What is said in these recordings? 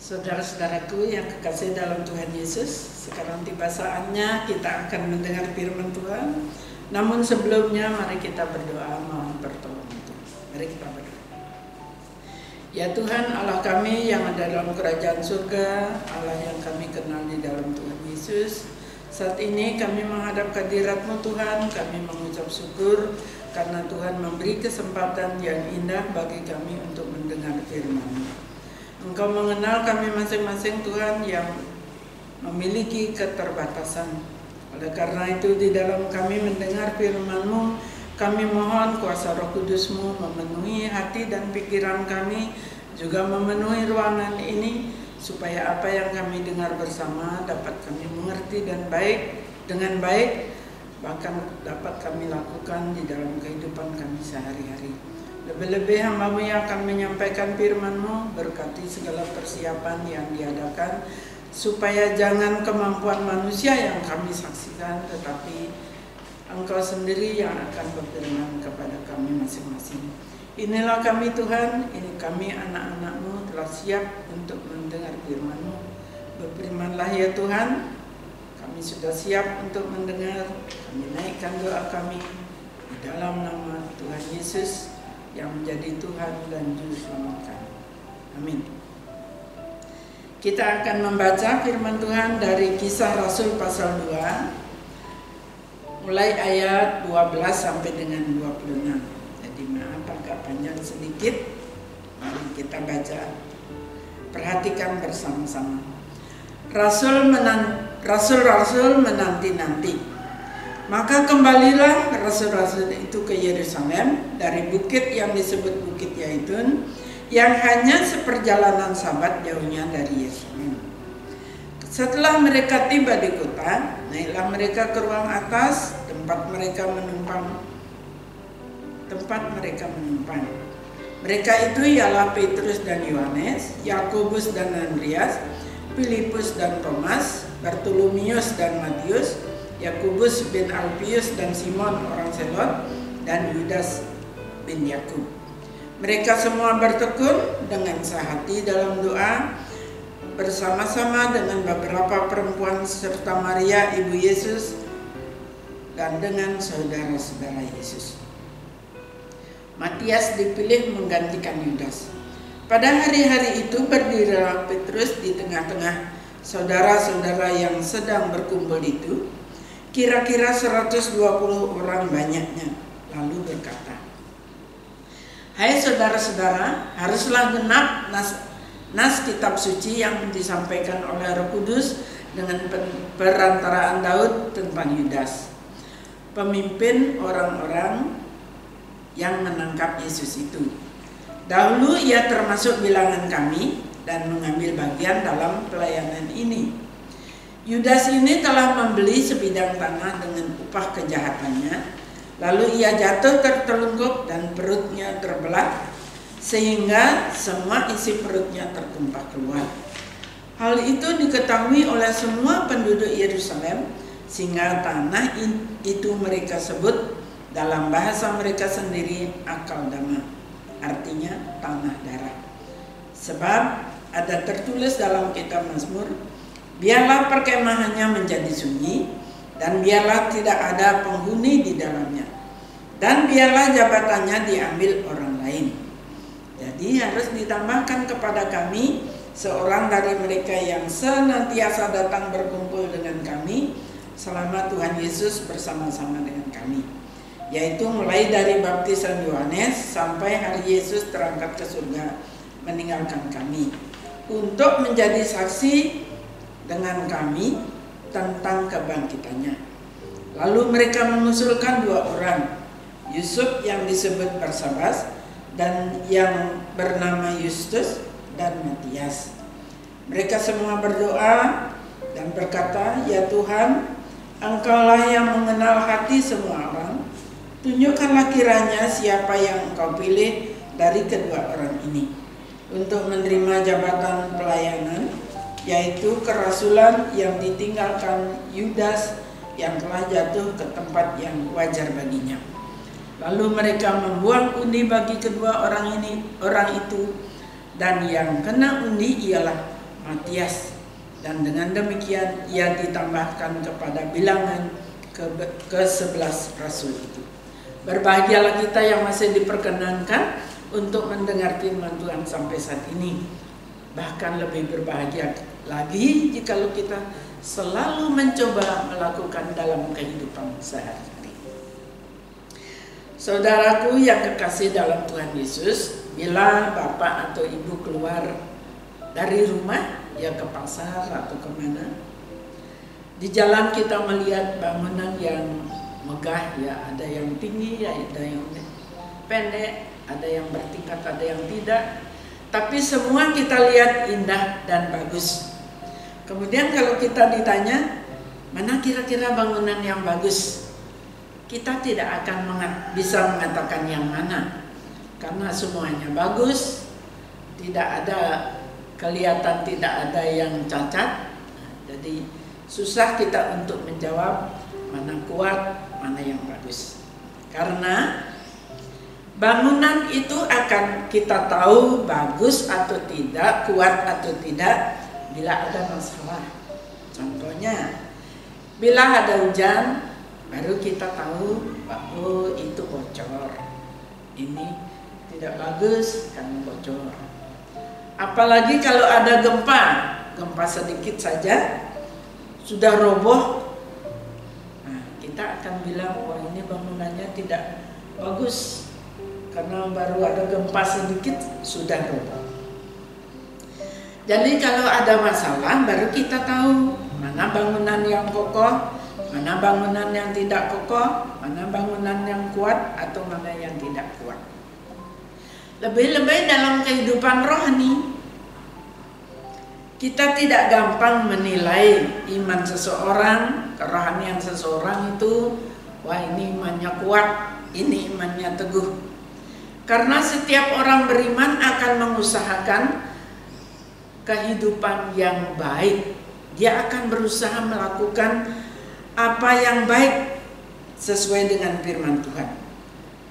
Saudara-saudaraku yang kekasih dalam Tuhan Yesus, sekarang tiba saatnya kita akan mendengar firman Tuhan. Namun sebelumnya mari kita berdoa mohon pertolongan Tuhan. Mari kita berdoa. Ya Tuhan Allah kami yang ada dalam kerajaan surga, Allah yang kami kenal di dalam Tuhan Yesus, saat ini kami menghadap hadirat-Mu Tuhan, kami mengucap syukur karena Tuhan memberi kesempatan yang indah bagi kami untuk mendengar firman-Mu. Engkau mengenal kami masing-masing Tuhan yang memiliki keterbatasan. Oleh karena itu di dalam kami mendengar firman-Mu, kami mohon kuasa Roh Kudus-Mu memenuhi hati dan pikiran kami, juga memenuhi ruangan ini, supaya apa yang kami dengar bersama dapat kami mengerti dan dengan baik, bahkan dapat kami lakukan di dalam kehidupan kami sehari-hari. Lebih-lebih hamba-Mu yang akan menyampaikan firman-Mu, berkati segala persiapan yang diadakan, supaya jangan kemampuan manusia yang kami saksikan, tetapi Engkau sendiri yang akan berfirman kepada kami masing-masing. Inilah kami Tuhan, ini kami anak-anak-Mu telah siap untuk mendengar firman-Mu. Berfirmanlah ya Tuhan, kami sudah siap untuk mendengar, kami naikkan doa kami di dalam nama Tuhan Yesus, yang menjadi Tuhan dan Juru Selamat kami. Amin. Kita akan membaca firman Tuhan dari Kisah Rasul pasal 2, mulai ayat 12 sampai dengan 26. Jadi maaf agak panjang sedikit. Mari kita baca. Perhatikan bersama-sama. Rasul-rasul menanti-nanti. Maka kembalilah rasul-rasul itu ke Yerusalem dari bukit yang disebut Bukit Yaitun, yang hanya seperjalanan sabat jauhnya dari Yerusalem. Setelah mereka tiba di kota, naiklah mereka ke ruang atas, tempat mereka menumpang. Mereka itu ialah Petrus dan Yohanes, Yakobus dan Andreas, Filipus dan Thomas, Bartolomeus dan Matius, Yakobus bin Alfius dan Simon orang Selot, dan Yudas bin Yakub. Mereka semua bertekun dengan sehati dalam doa bersama-sama dengan beberapa perempuan serta Maria ibu Yesus dan dengan saudara-saudara Yesus. Matias dipilih menggantikan Yudas. Pada hari-hari itu berdirilah Petrus di tengah-tengah saudara-saudara yang sedang berkumpul itu, kira-kira 120 orang banyaknya, lalu berkata, "Hai saudara-saudara, haruslah genap nas kitab suci yang disampaikan oleh Roh Kudus dengan perantaraan Daud tentang Yudas, pemimpin orang-orang yang menangkap Yesus itu. Dahulu ia termasuk bilangan kami dan mengambil bagian dalam pelayanan ini. Yudas ini telah membeli sebidang tanah dengan upah kejahatannya, lalu ia jatuh tertelungkup dan perutnya terbelah, sehingga semua isi perutnya tertumpah keluar. Hal itu diketahui oleh semua penduduk Yerusalem, sehingga tanah itu mereka sebut dalam bahasa mereka sendiri Akaldama, artinya tanah darah. Sebab ada tertulis dalam kitab Mazmur, biarlah perkemahannya menjadi sunyi, dan biarlah tidak ada penghuni di dalamnya, dan biarlah jabatannya diambil orang lain. Jadi harus ditambahkan kepada kami seorang dari mereka yang senantiasa datang berkumpul dengan kami selama Tuhan Yesus bersama-sama dengan kami, yaitu mulai dari baptisan Yohanes sampai hari Yesus terangkat ke surga meninggalkan kami, untuk menjadi saksi dengan kami tentang kebangkitannya. Lalu mereka mengusulkan 2 orang, Yusuf yang disebut Barsabas dan yang bernama Justus dan Matias. Mereka semua berdoa dan berkata, "Ya Tuhan, Engkaulah yang mengenal hati semua orang. Tunjukkanlah kiranya siapa yang Engkau pilih dari kedua orang ini untuk menerima jabatan pelayanan, yaitu kerasulan yang ditinggalkan Yudas yang telah jatuh ke tempat yang wajar baginya." Lalu mereka membuang undi bagi kedua orang itu, dan yang kena undi ialah Matias, dan dengan demikian ia ditambahkan kepada bilangan ke-11 rasul itu. Berbahagialah kita yang masih diperkenankan untuk mendengar firman Tuhan sampai saat ini. Bahkan lebih berbahagia lagi jikalau kita selalu mencoba melakukan dalam kehidupan sehari-hari. Saudaraku yang kekasih dalam Tuhan Yesus, bila bapak atau ibu keluar dari rumah, ya ke pasar atau kemana, di jalan kita melihat bangunan yang megah, ya ada yang tinggi, ya ada yang pendek, ada yang bertingkat, ada yang tidak, tapi semua kita lihat indah dan bagus. Kemudian kalau kita ditanya, mana kira-kira bangunan yang bagus? Kita tidak akan bisa mengatakan yang mana, karena semuanya bagus, tidak ada kelihatan, tidak ada yang cacat. Jadi susah kita untuk menjawab mana kuat, mana yang bagus. Karena bangunan itu akan kita tahu bagus atau tidak, kuat atau tidak bila ada masalah. Contohnya, bila ada hujan, baru kita tahu bahwa itu bocor, ini tidak bagus karena bocor. Apalagi kalau ada gempa sedikit saja sudah roboh, nah kita akan bilang, wah ini bangunannya tidak bagus karena baru ada gempa sedikit sudah roboh. Jadi kalau ada masalah baru kita tahu mana bangunan yang kokoh, mana bangunan yang tidak kokoh, mana bangunan yang kuat atau mana yang tidak kuat. Lebih-lebih dalam kehidupan rohani, kita tidak gampang menilai iman seseorang, kerohanian seseorang itu, wah ini imannya kuat, ini imannya teguh. Karena setiap orang beriman akan mengusahakan kehidupan yang baik. Dia akan berusaha melakukan apa yang baik sesuai dengan firman Tuhan.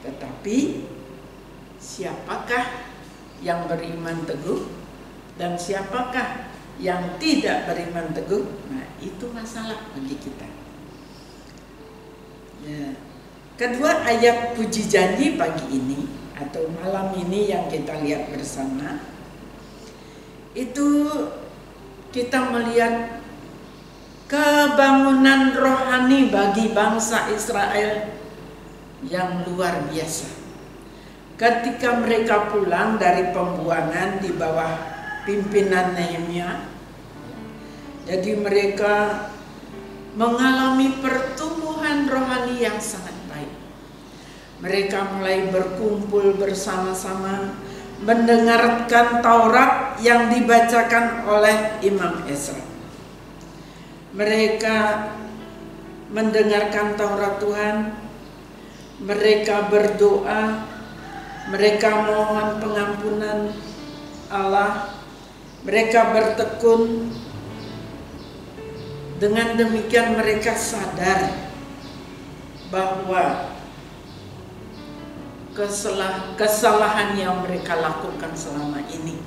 Tetapi siapakah yang beriman teguh dan siapakah yang tidak beriman teguh? Nah, itu masalah bagi kita. Ya. Kedua, ayat puji janji pagi ini atau malam ini yang kita lihat bersama, itu kita melihat kebangunan rohani bagi bangsa Israel yang luar biasa. Ketika mereka pulang dari pembuangan di bawah pimpinan Nehemia, jadi mereka mengalami pertumbuhan rohani yang sangat baik. Mereka mulai berkumpul bersama-sama, mendengarkan Taurat yang dibacakan oleh Imam Ezra. Mereka mendengarkan Taurat Tuhan, mereka berdoa, mereka mohon pengampunan Allah, mereka bertekun. Dengan demikian mereka sadar bahwa kesalahan yang mereka lakukan selama ini.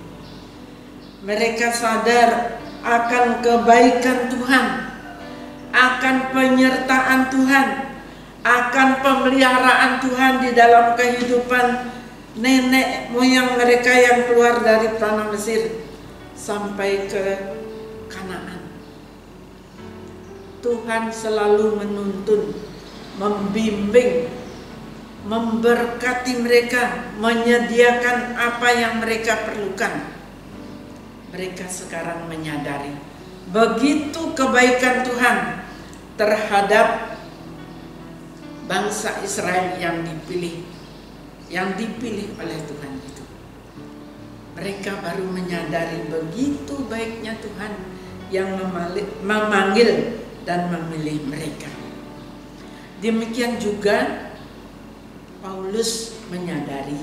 Mereka sadar akan kebaikan Tuhan, akan penyertaan Tuhan, akan pemeliharaan Tuhan di dalam kehidupan nenek moyang mereka yang keluar dari tanah Mesir sampai ke Kanaan. Tuhan selalu menuntun, membimbing, memberkati mereka, menyediakan apa yang mereka perlukan. Mereka sekarang menyadari begitu kebaikan Tuhan terhadap bangsa Israel yang dipilih oleh Tuhan itu. Mereka baru menyadari begitu baiknya Tuhan yang memanggil dan memilih mereka. Demikian juga Paulus menyadari.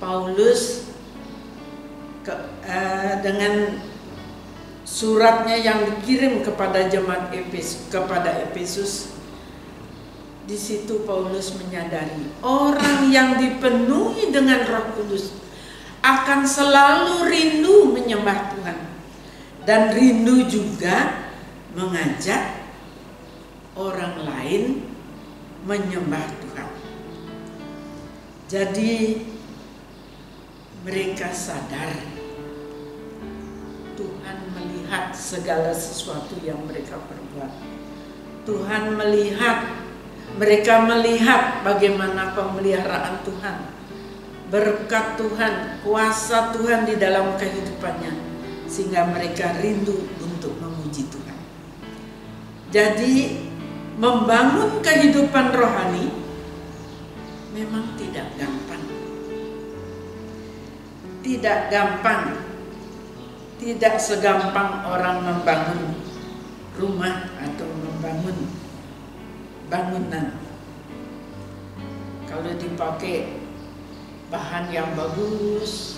Paulus dengan suratnya yang dikirim kepada jemaat Efesus, di situ Paulus menyadari orang yang dipenuhi dengan Roh Kudus akan selalu rindu menyembah Tuhan, dan rindu juga mengajak orang lain menyembah Tuhan. Jadi mereka sadar Tuhan melihat segala sesuatu yang mereka perbuat. Tuhan melihat, mereka melihat bagaimana pemeliharaan Tuhan, berkat Tuhan, kuasa Tuhan di dalam kehidupannya, sehingga mereka rindu untuk memuji Tuhan. Jadi membangun kehidupan rohani memang tidak gampang. Tidak gampang. Tidak segampang orang membangun rumah atau membangun bangunan. Kalau dipakai bahan yang bagus,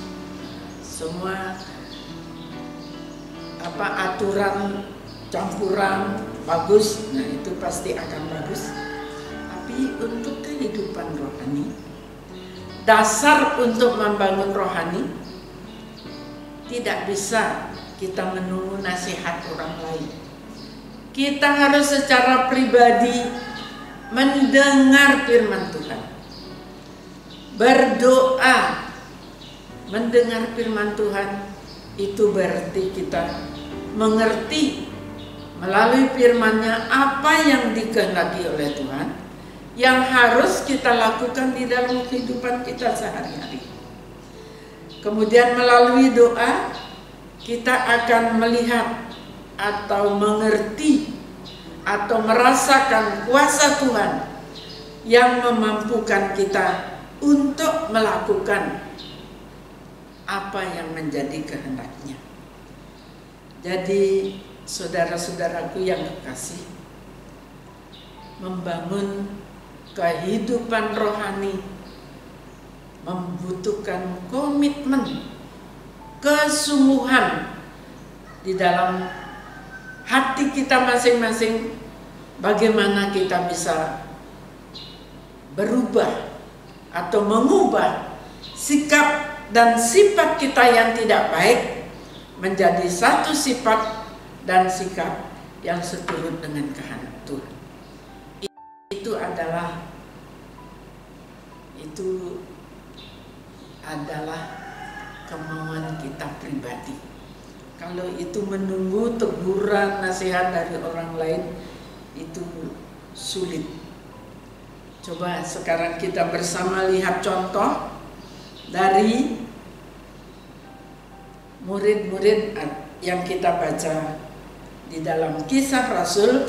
semua aturan campuran bagus, nah itu pasti akan bagus. Tapi untuk kehidupan rohani, dasar untuk membangun rohani, tidak bisa kita menunggu nasihat orang lain. Kita harus secara pribadi mendengar firman Tuhan, berdoa. Mendengar firman Tuhan itu berarti kita mengerti melalui firman-Nya apa yang dikehendaki oleh Tuhan, yang harus kita lakukan di dalam kehidupan kita sehari-hari. Kemudian melalui doa kita akan melihat atau mengerti atau merasakan kuasa Tuhan yang memampukan kita untuk melakukan apa yang menjadi kehendak-Nya. Jadi saudara-saudaraku yang kekasih, membangun kehidupan rohani membutuhkan komitmen, kesungguhan di dalam hati kita masing-masing, bagaimana kita bisa berubah atau mengubah sikap dan sifat kita yang tidak baik menjadi satu sifat dan sikap yang seturut dengan kehendak Tuhan. Itu adalah kemauan kita pribadi. Kalau itu menunggu teguran, nasihat dari orang lain, itu sulit. Coba sekarang kita bersama lihat contoh dari murid-murid yang kita baca di dalam Kisah Rasul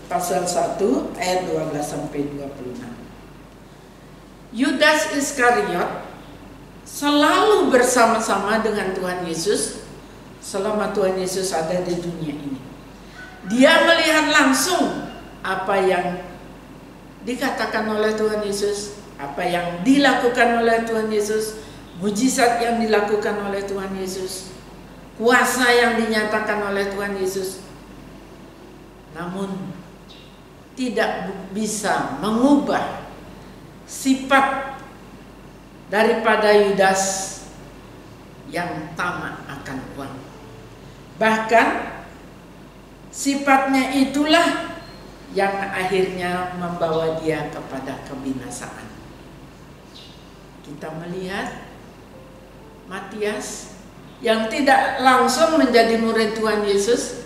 pasal 1 ayat 12 sampai 26. Yudas Iskariot selalu bersama-sama dengan Tuhan Yesus selama Tuhan Yesus ada di dunia ini. Dia melihat langsung apa yang dikatakan oleh Tuhan Yesus, apa yang dilakukan oleh Tuhan Yesus, mujizat yang dilakukan oleh Tuhan Yesus, kuasa yang dinyatakan oleh Tuhan Yesus. Namun tidak bisa mengubah sifat daripada Yudas yang tamak akan uang. Bahkan sifatnya itulah yang akhirnya membawa dia kepada kebinasaan. Kita melihat Matias yang tidak langsung menjadi murid Tuhan Yesus,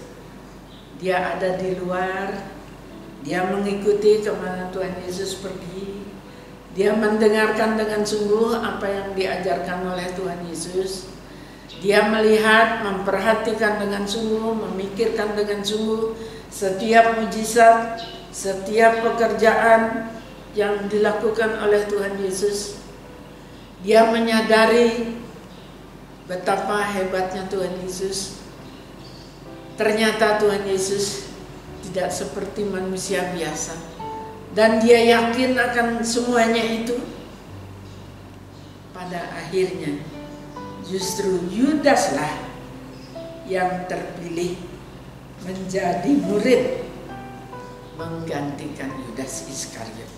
dia ada di luar, dia mengikuti kemana Tuhan Yesus pergi. Dia mendengarkan dengan sungguh apa yang diajarkan oleh Tuhan Yesus. Dia melihat, memperhatikan dengan sungguh, memikirkan dengan sungguh setiap mujizat, setiap pekerjaan yang dilakukan oleh Tuhan Yesus. Dia menyadari betapa hebatnya Tuhan Yesus. Ternyata Tuhan Yesus tidak seperti manusia biasa. Dan dia yakin akan semuanya itu. Pada akhirnya justru Yudaslah yang terpilih menjadi murid menggantikan Yudas Iskariot.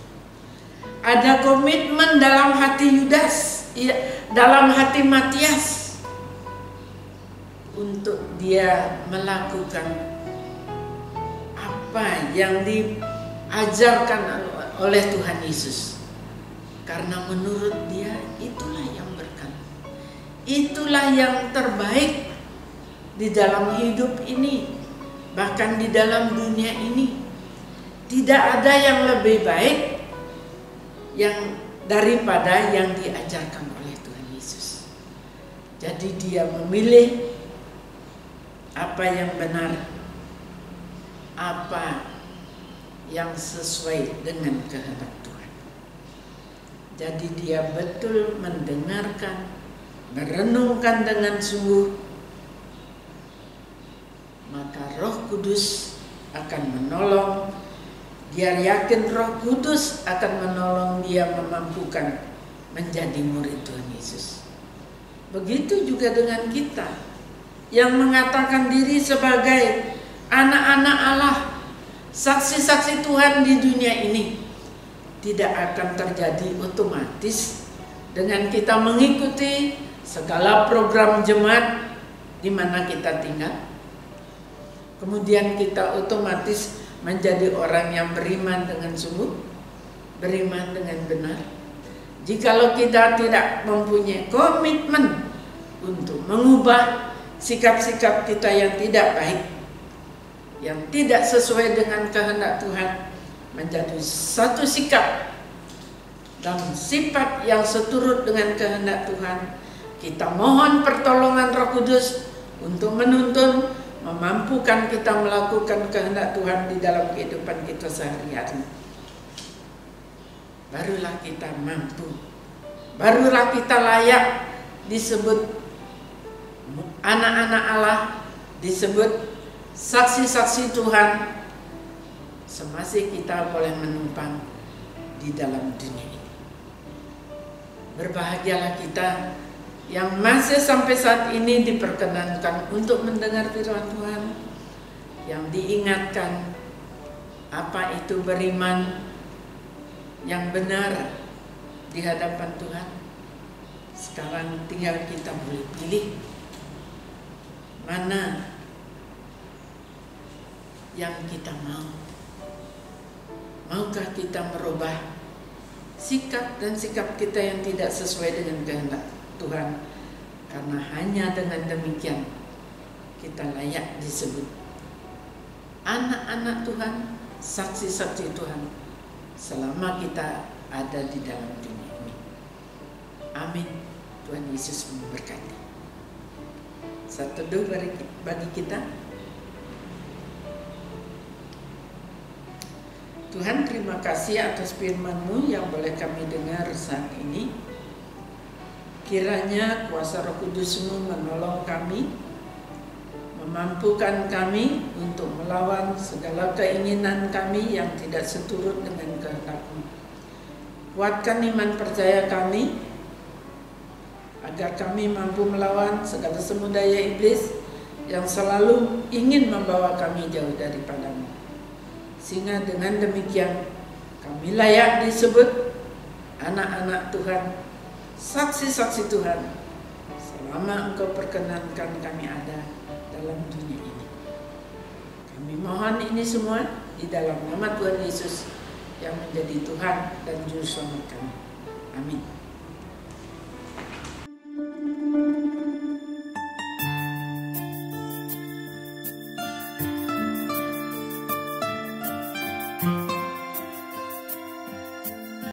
Ada komitmen dalam hati Yudas, dalam hati Matias untuk untuk dia melakukan apa yang diajarkan oleh Tuhan Yesus. Karena menurut dia itulah yang berkat. Itulah yang terbaik di dalam hidup ini, bahkan di dalam dunia ini. Tidak ada yang lebih baik daripada yang diajarkan oleh Tuhan Yesus. Jadi dia memilih apa yang benar, apa yang sesuai dengan kehendak Tuhan. Jadi dia betul mendengarkan, merenungkan dengan sungguh, maka Roh Kudus akan menolong. Dia yakin Roh Kudus akan menolong dia memampukan menjadi murid Tuhan Yesus. Begitu juga dengan kita yang mengatakan diri sebagai anak-anak Allah, saksi-saksi Tuhan di dunia ini. Tidak akan terjadi otomatis dengan kita mengikuti segala program jemaat di mana kita tinggal. Kemudian kita otomatis menjadi orang yang beriman dengan sungguh, beriman dengan benar. Jikalau kita tidak mempunyai komitmen untuk mengubah sikap-sikap kita yang tidak baik, yang tidak sesuai dengan kehendak Tuhan, menjadi satu sikap dan sifat yang seturut dengan kehendak Tuhan, kita mohon pertolongan Roh Kudus untuk menuntun, memampukan kita melakukan kehendak Tuhan di dalam kehidupan kita sehari-hari. Barulah kita mampu, barulah kita layak disebut anak-anak Allah, disebut saksi-saksi Tuhan, semasih kita boleh menumpang di dalam dunia ini. Berbahagialah kita yang masih sampai saat ini diperkenankan untuk mendengar firman Tuhan, yang diingatkan apa itu beriman yang benar di hadapan Tuhan. Sekarang tinggal kita boleh pilih mana yang kita mau. Maukah kita merubah sikap dan sikap kita yang tidak sesuai dengan kehendak Tuhan, karena hanya dengan demikian kita layak disebut anak-anak Tuhan, saksi-saksi Tuhan selama kita ada di dalam dunia ini. Amin. Tuhan Yesus memberkati. Satu doa bagi kita. Tuhan, terima kasih atas firman-Mu yang boleh kami dengar saat ini. Kiranya kuasa Roh Kudus-Mu menolong kami, memampukan kami untuk melawan segala keinginan kami yang tidak seturut dengan kehendak-Mu. Kuatkan iman percaya kami, agar kami mampu melawan segala semu daya iblis yang selalu ingin membawa kami jauh daripada-Mu. Sehingga dengan demikian kami layak disebut anak-anak Tuhan, saksi-saksi Tuhan selama Engkau perkenankan kami ada dalam dunia ini. Kami mohon ini semua di dalam nama Tuhan Yesus yang menjadi Tuhan dan Juru Selamat kami. Amin.